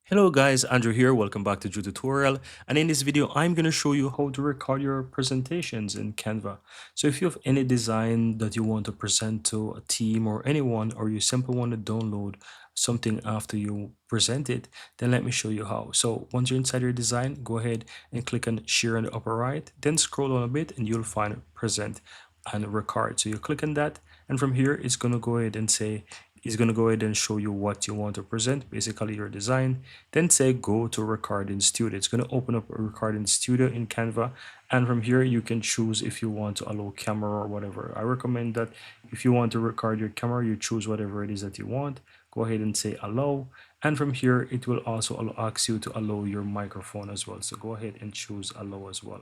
Hello guys, Andrew here. Welcome back to Drew Tutorial. And in this video, I'm going to show you how to record your presentations in Canva. So if you have any design that you want to present to a team or anyone, or you simply want to download something after you present it, then let me show you how. So once you're inside your design, go ahead and click on share in the upper right, then scroll down a bit and you'll find present and record. So you click on that, and from here, it's going to go ahead and say, it's going to go ahead and show you what you want to present, basically your design. Then say go to recording studio. It's going to open up a recording studio in Canva, and from here you can choose if you want to allow camera or whatever. I recommend that if you want to record your camera, you choose whatever it is that you want. Go ahead and say allow, and from here it will also ask you to allow your microphone as well. So go ahead and choose allow as well.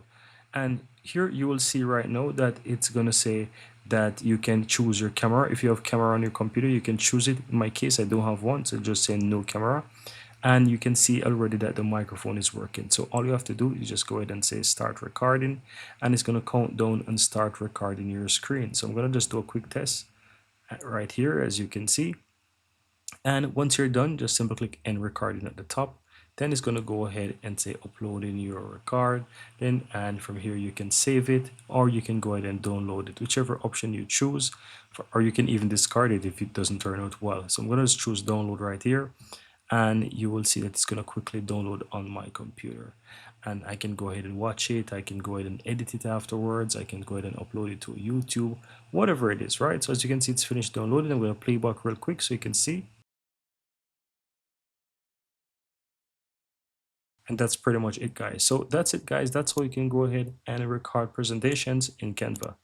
And here you will see right now that it's going to say that you can choose your camera. If you have camera on your computer, you can choose it. In my case, I don't have one, so just say no camera. And you can see already that the microphone is working. So all you have to do is just go ahead and say start recording, and it's going to count down and start recording your screen. So I'm going to just do a quick test right here, as you can see. And once you're done, just simply click end recording at the top. Then it's going to go ahead and say uploading your record. Then, and from here you can save it, or you can go ahead and download it, whichever option you choose, or you can even discard it if it doesn't turn out well. So I'm going to just choose download right here, and you will see that it's going to quickly download on my computer, and I can go ahead and watch it. I can go ahead and edit it afterwards. I can go ahead and upload it to YouTube, whatever it is, right? So as you can see, it's finished downloading. I'm going to play back real quick so you can see. And that's pretty much it, guys. So that's it, guys. That's how you can go ahead and record presentations in Canva.